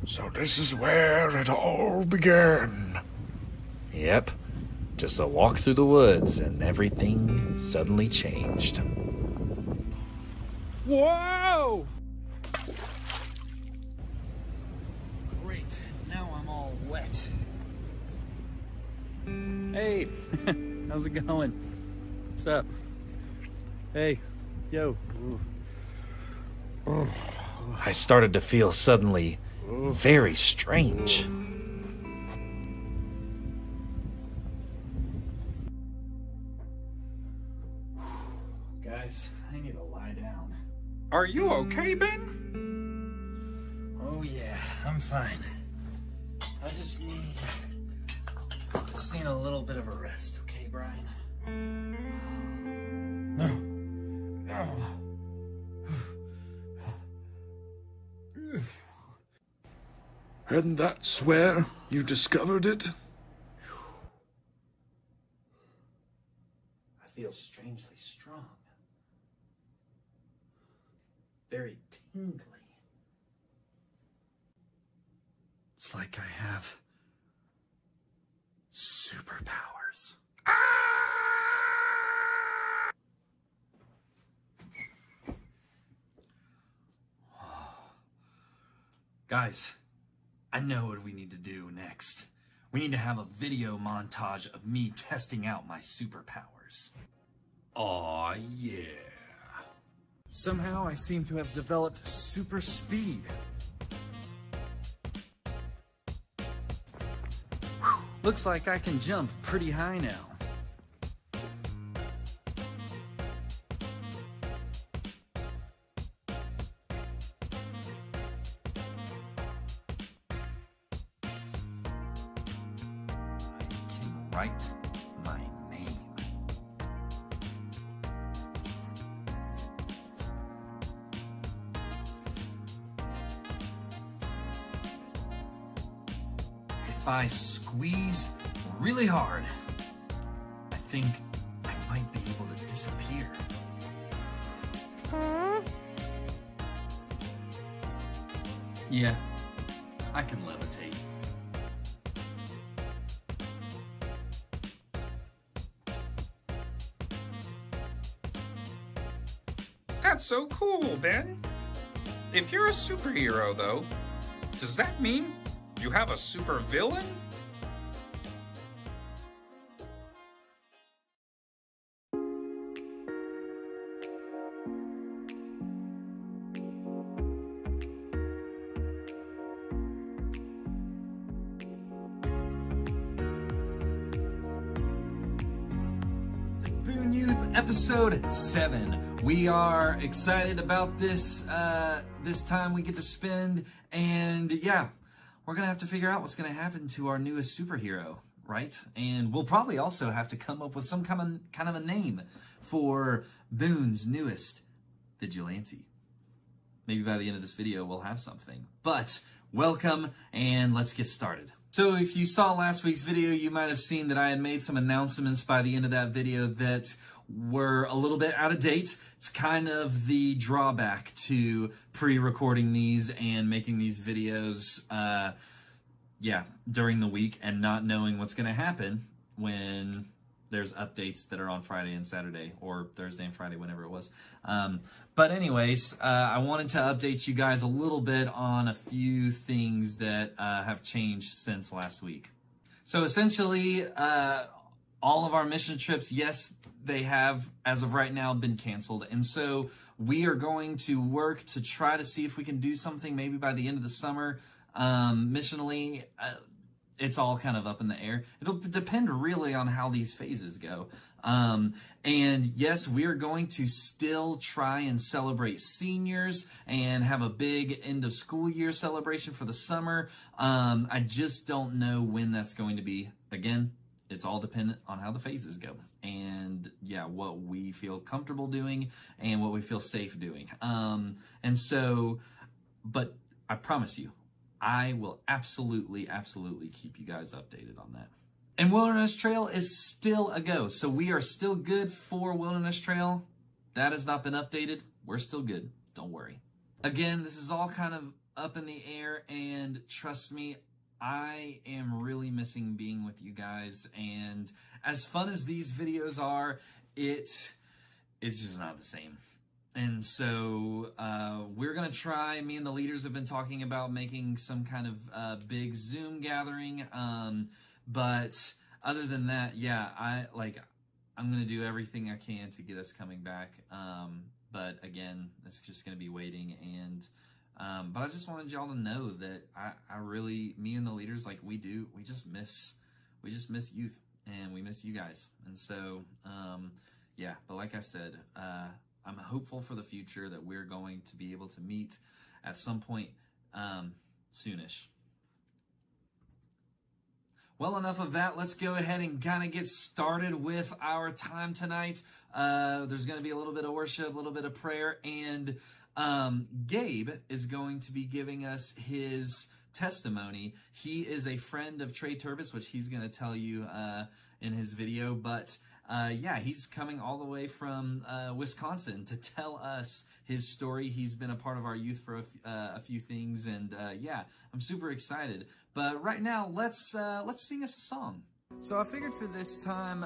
So this is where it all began. Yep. Just a walk through the woods and everything suddenly changed. Whoa! Great, now I'm all wet. Hey, how's it going? What's up? Hey, yo. I started to feel suddenly very strange. Guys, I need to lie down. Are you okay, Ben? Oh yeah, I'm fine. I just need a little bit of a rest, okay, Brian? And that's where you discovered it? I feel strangely strong. Very tingly. It's like I have superpowers. Guys, I know what we need to do next. We need to have a video montage of me testing out my superpowers. Aw, yeah. Somehow I seem to have developed super speed. Whew, looks like I can jump pretty high now. I can write my name. If I squeeze really hard, I think I might be able to disappear. Yeah, I can levitate. That's so cool, Ben. If you're a superhero, though, does that mean you have a super villain? Boon Youth episode 7. We are excited about this this time we get to spend, and yeah, we're gonna have to figure out what's gonna happen to our newest superhero, right? And we'll probably also have to come up with some kind of a name for Boon's newest vigilante. Maybe by the end of this video we'll have something. But welcome, and let's get started. So if you saw last week's video, you might have seen that I had made some announcements by the end of that video that were a little bit out of date. It's kind of the drawback to pre-recording these and making these videos during the week and not knowing what's going to happen when there's updates that are on Friday and Saturday, or Thursday and Friday, whenever it was. But anyways, I wanted to update you guys a little bit on a few things that have changed since last week. So essentially, all of our mission trips, yes, they have, as of right now, been canceled. And so we are going to work to try to see if we can do something maybe by the end of the summer. Missionally, it's all kind of up in the air. It'll depend really on how these phases go. And yes, we are going to still try and celebrate seniors and have a big end of school year celebration for the summer. I just don't know when that's going to be. Again, it's all dependent on how the phases go and yeah, what we feel comfortable doing and what we feel safe doing. And so, but I promise you, I will absolutely keep you guys updated on that. And Wilderness Trail is still a go. So we are still good for Wilderness Trail. That has not been updated. We're still good. Don't worry. Again, this is all kind of up in the air, and trust me, I am really missing being with you guys. And as fun as these videos are, it's just not the same. And so we're going to try, me and the leaders have been talking about making some kind of big Zoom gathering. But other than that, yeah, I'm going to do everything I can to get us coming back. But again, it's just going to be waiting. And but I just wanted y'all to know that I really, me and the leaders, like we just miss youth, and we miss you guys. And so, yeah, but like I said, I'm hopeful for the future that we're going to be able to meet at some point soonish. Well, enough of that. Let's go ahead and kind of get started with our time tonight. There's going to be a little bit of worship, a little bit of prayer, and Gabe is going to be giving us his testimony. He is a friend of Trey Turbis, which he's going to tell you in his video, but yeah, he's coming all the way from Wisconsin to tell us his story. He's been a part of our youth for a few things, and yeah, I'm super excited. But right now, let's sing us a song. So I figured for this time,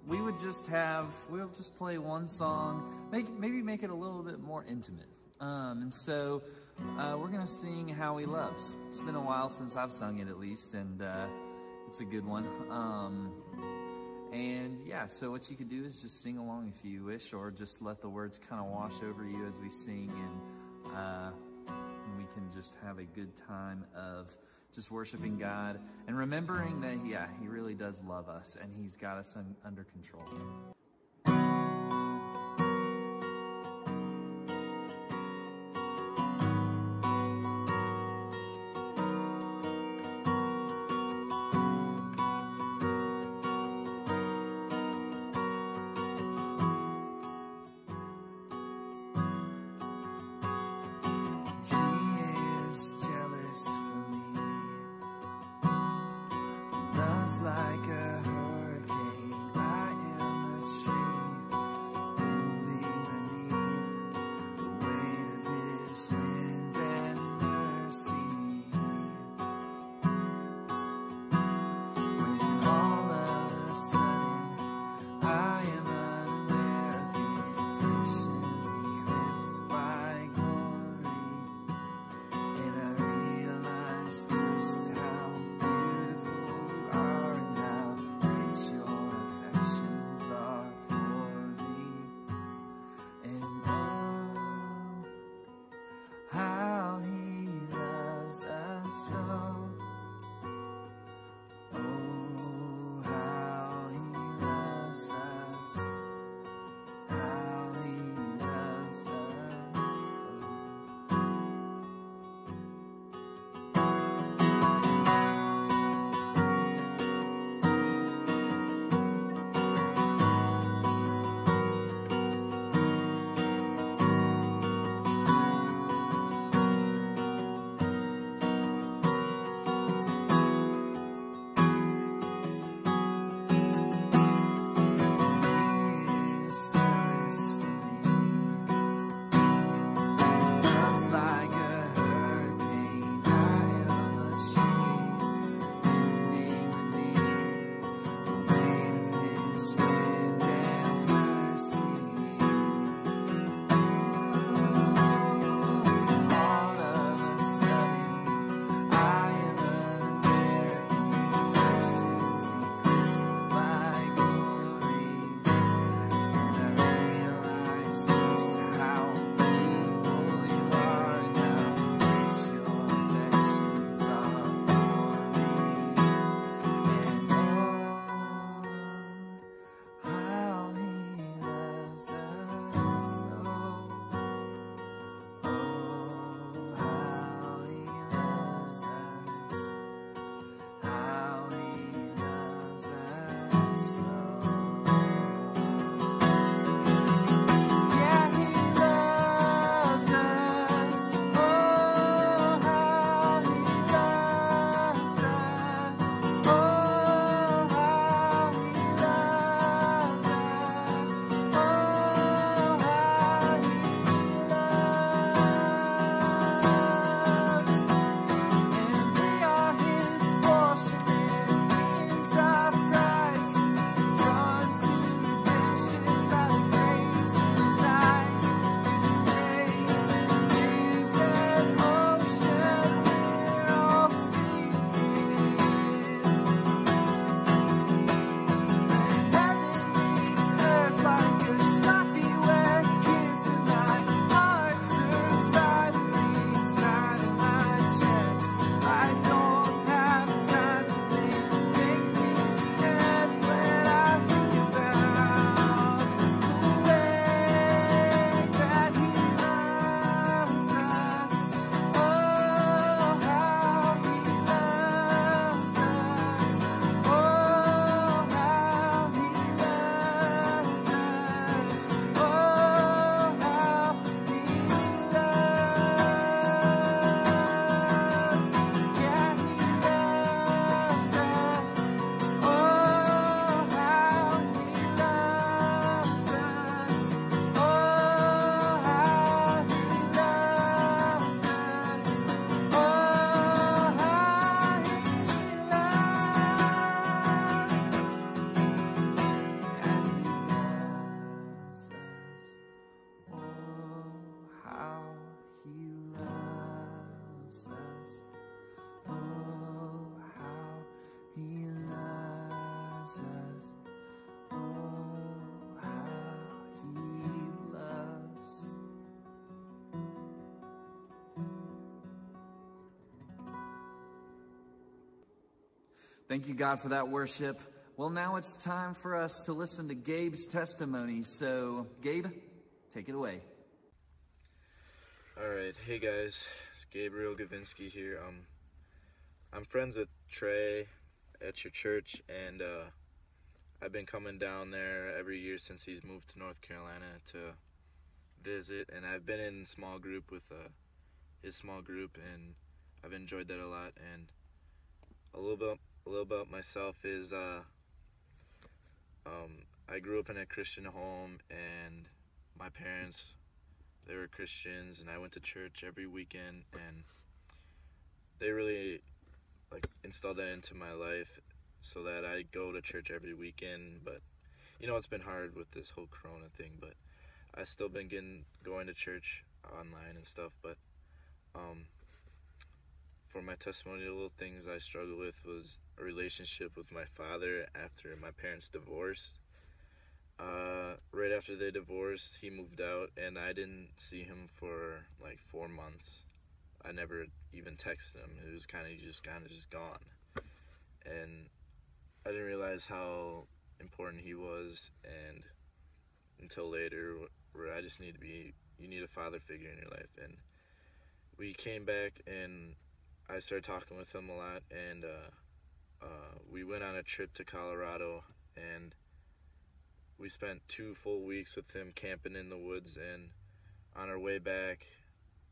we'll just play one song, maybe make it a little bit more intimate. And so we're gonna sing How He Loves. It's been a while since I've sung it, at least, and it's a good one. And yeah, so what you could do is just sing along if you wish, or just let the words kind of wash over you as we sing, and we can just have a good time of just worshiping God and remembering that, yeah, He really does love us, and He's got us under control. Like a hurricane, I am a tree bending beneath the weight of His wind and mercy. When all of a sudden I am unaware of these afflictions eclipsed by glory, and I realize just how beautiful You are. Thank you, God, for that worship. Well, now it's time for us to listen to Gabe's testimony. So, Gabe, take it away. All right, hey guys, it's Gabriel Gavinsky here. I'm friends with Trey at your church, and I've been coming down there every year since he's moved to North Carolina to visit, and I've been in small group with his small group, and I've enjoyed that a lot. And a little about myself is I grew up in a Christian home, and my parents, they were Christians, and I went to church every weekend, and they really installed that into my life so that I go to church every weekend. But it's been hard with this whole Corona thing, but I still been going to church online and stuff. But for my testimony, the little things I struggled with was a relationship with my father after my parents divorced. Right after they divorced, he moved out, and I didn't see him for like 4 months. I never even texted him. It was kind of just gone. And I didn't realize how important he was, and until later, where I just you need a father figure in your life. And we came back, and I started talking with him a lot, and we went on a trip to Colorado, and we spent 2 full weeks with him camping in the woods. And on our way back,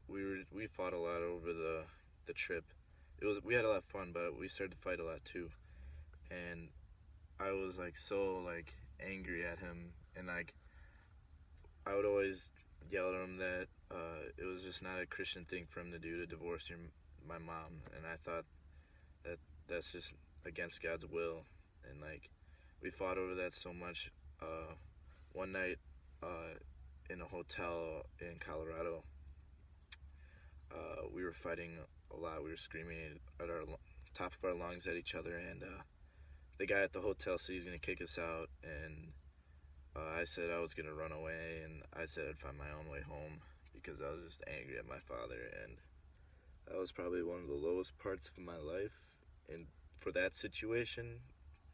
we fought a lot over the trip. We had a lot of fun, but we started to fight a lot too. And I was so angry at him, and I would always yell at him that it was just not a Christian thing for him to do, to divorce my mom. And I thought that that's just against God's will. And we fought over that so much. One night in a hotel in Colorado, we were fighting a lot. We were screaming at our top of our lungs at each other, and the guy at the hotel said he's gonna kick us out, and I said I was gonna run away, and I said I'd find my own way home because I was just angry at my father. And that was probably one of the lowest parts of my life, and for that situation,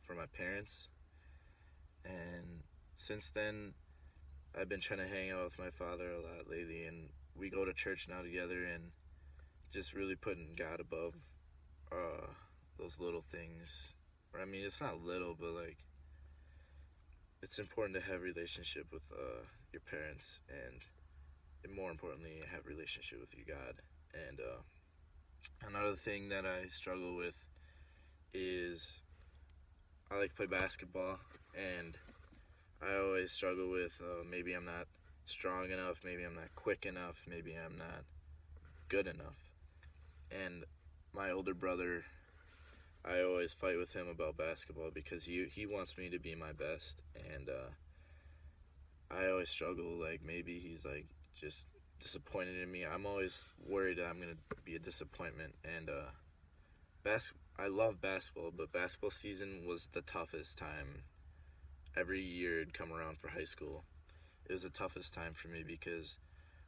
for my parents. And since then, I've been trying to hang out with my father a lot lately, and we go to church now together, and just really putting God above those little things. I mean, it's not little, but it's important to have a relationship with your parents, and more importantly, have a relationship with your God. And another thing that I struggle with is I like to play basketball, and I always struggle with maybe I'm not strong enough, maybe I'm not quick enough, maybe I'm not good enough. And my older brother, I always fight with him about basketball because he wants me to be my best, and I always struggle, maybe he's just disappointed in me. I'm always worried that I'm gonna be a disappointment. And I love basketball, but basketball season was the toughest time. Every year it'd come around for high school, it was the toughest time for me because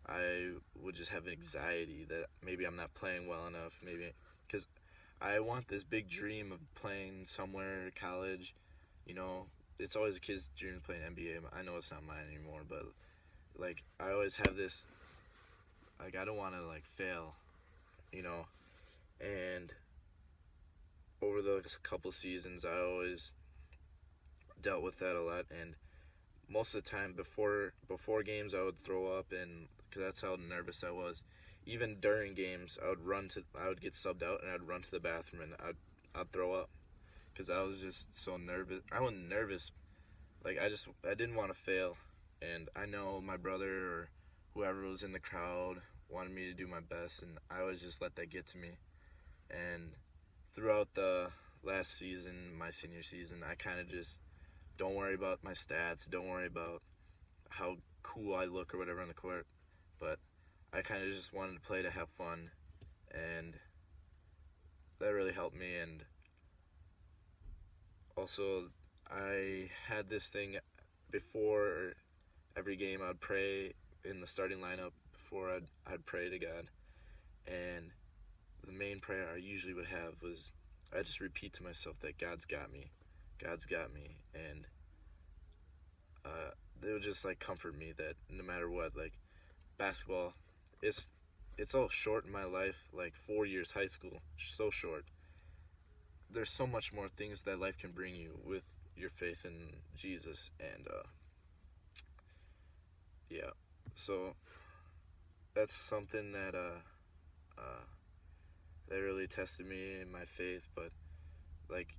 I would just have anxiety that maybe I'm not playing well enough, maybe because I want this big dream of playing somewhere, college. It's always a kid's dream to play an NBA. I know it's not mine anymore, but I always have this, I don't want to fail, and over the couple seasons, I always dealt with that a lot. And most of the time before games, I would throw up, and because that's how nervous I was. Even during games, I would get subbed out, and I'd run to the bathroom, and I'd throw up because I was just so nervous. I wasn't nervous, I didn't want to fail. And I know my brother or whoever was in the crowd wanted me to do my best, and I always just let that get to me. And throughout the last season, my senior season, I kind of just don't worry about my stats, don't worry about how cool I look or whatever on the court, but I kind of just wanted to play to have fun, and that really helped me. And also, I had this thing before every game. I'd pray in the starting lineup before I'd pray to God, and the main prayer I usually would have was, I just repeat to myself that God's got me. God's got me. And it would just like comfort me that no matter what, like basketball, it's all short in my life, like 4 years high school, so short. There's so much more things that life can bring you with your faith in Jesus. And yeah, so that's something that that really tested me in my faith. But like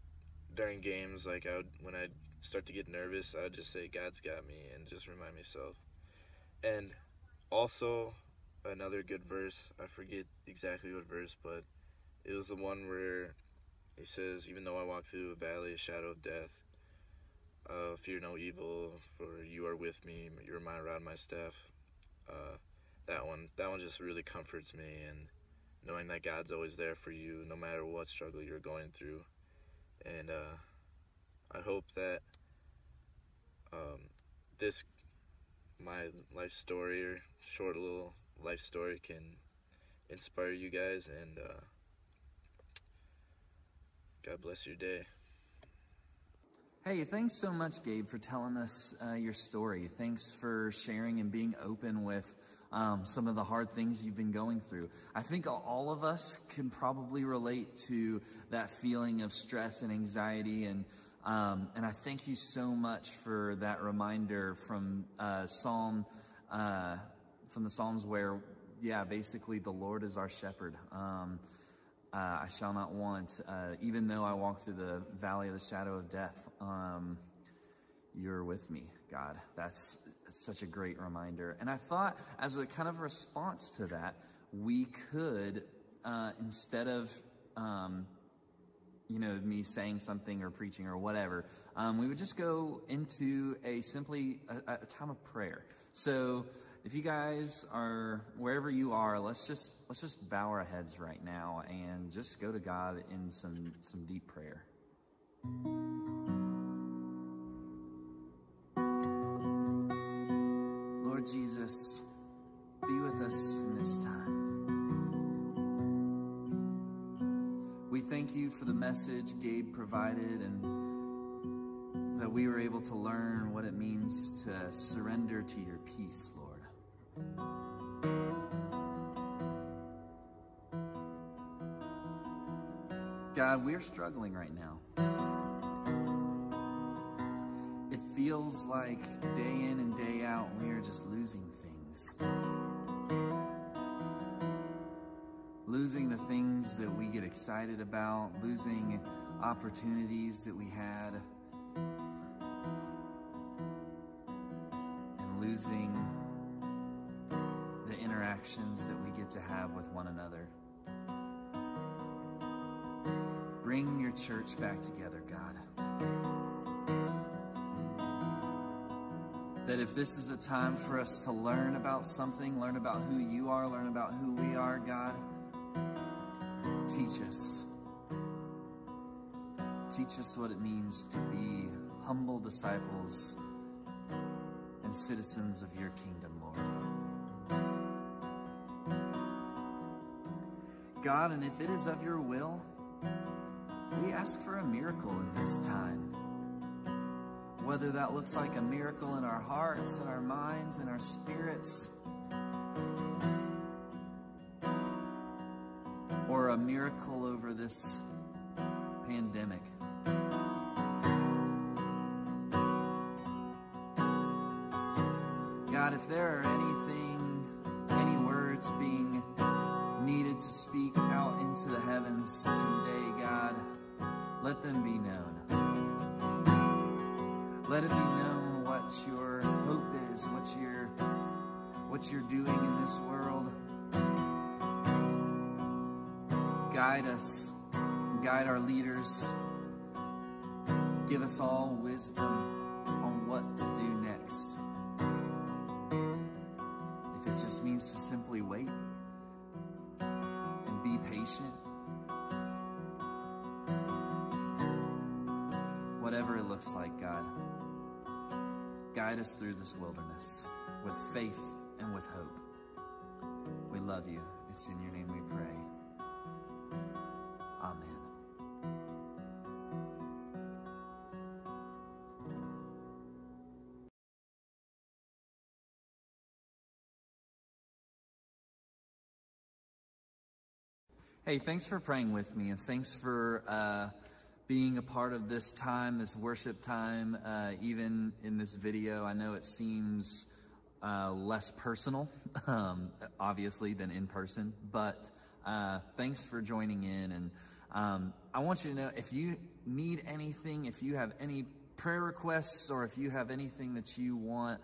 during games, like when I'd start to get nervous, I'd just say God's got me and just remind myself. And also another good verse, I forget exactly what verse, but it was the one where he says, even though I walk through a valley of shadow of death, fear no evil, for you are with me, you're my rod, my staff. That one just really comforts me, and knowing that God's always there for you no matter what struggle you're going through. And I hope that my life story, or short little life story, can inspire you guys, and God bless your day. Hey, thanks so much, Gabe, for telling us your story. Thanks for sharing and being open with some of the hard things you've been going through. I think all of us can probably relate to that feeling of stress and anxiety, and I thank you so much for that reminder from the Psalms where, yeah, basically the Lord is our shepherd. I shall not want, even though I walk through the valley of the shadow of death, you're with me, God. That's such a great reminder. And I thought, as a kind of response to that, we could, instead of, me saying something or preaching or whatever, we would just go into a time of prayer. So if you guys are wherever you are, let's just bow our heads right now and just go to God in some deep prayer. Lord Jesus, be with us in this time. We thank you for the message Gabe provided, and that we were able to learn what it means to surrender to your peace, Lord. God, we're struggling right now. It feels like day in and day out we are just losing things. Losing the things that we get excited about, losing opportunities that we had, and losing the interactions that we get to have with one another. Bring your church back together, God. That if this is a time for us to learn about something, learn about who you are, learn about who we are, God, teach us. Teach us what it means to be humble disciples and citizens of your kingdom, Lord. God, and if it is of your will, we ask for a miracle in this time. Whether that looks like a miracle in our hearts, in our minds, in our spirits, or a miracle over this pandemic. God, if there are any words being needed to speak out into the heavens today, God, let them be known. Let it be known what your hope is, what you're doing in this world. Guide us, guide our leaders. Give us all wisdom on what to do next. If it just means to simply wait and be patient, whatever it looks like, God, guide us through this wilderness with faith and with hope. We love you. It's in your name we pray. Amen. Hey, thanks for praying with me, and thanks for being a part of this time, this worship time, even in this video. I know it seems less personal, obviously, than in person, but thanks for joining in. And I want you to know, if you need anything, if you have any prayer requests, or if you have anything that you want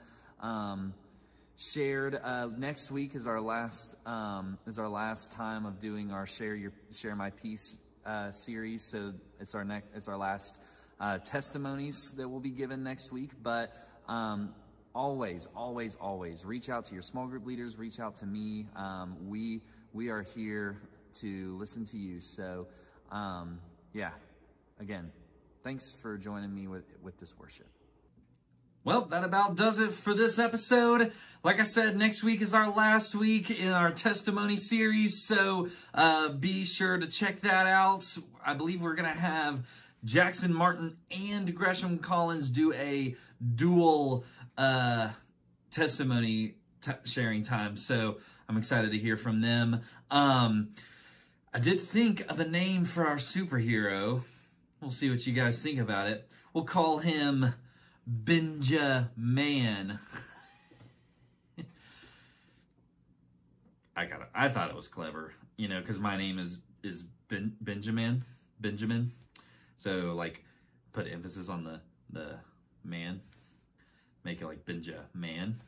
shared, next week is our last time of doing our Share My Peace series. So it's our last testimonies that will be given next week. But always reach out to your small group leaders, reach out to me. We are here to listen to you. So yeah, again, thanks for joining me with this worship. Well, that about does it for this episode. Like I said, next week is our last week in our testimony series, so be sure to check that out. I believe we're going to have Jackson Martin and Gresham Collins do a dual testimony sharing time, so I'm excited to hear from them. I did think of a name for our superhero. We'll see what you guys think about it. We'll call him Benjamin. I thought it was clever, you know, because my name is Benjamin. So like, put emphasis on the man, make it like Benjamin.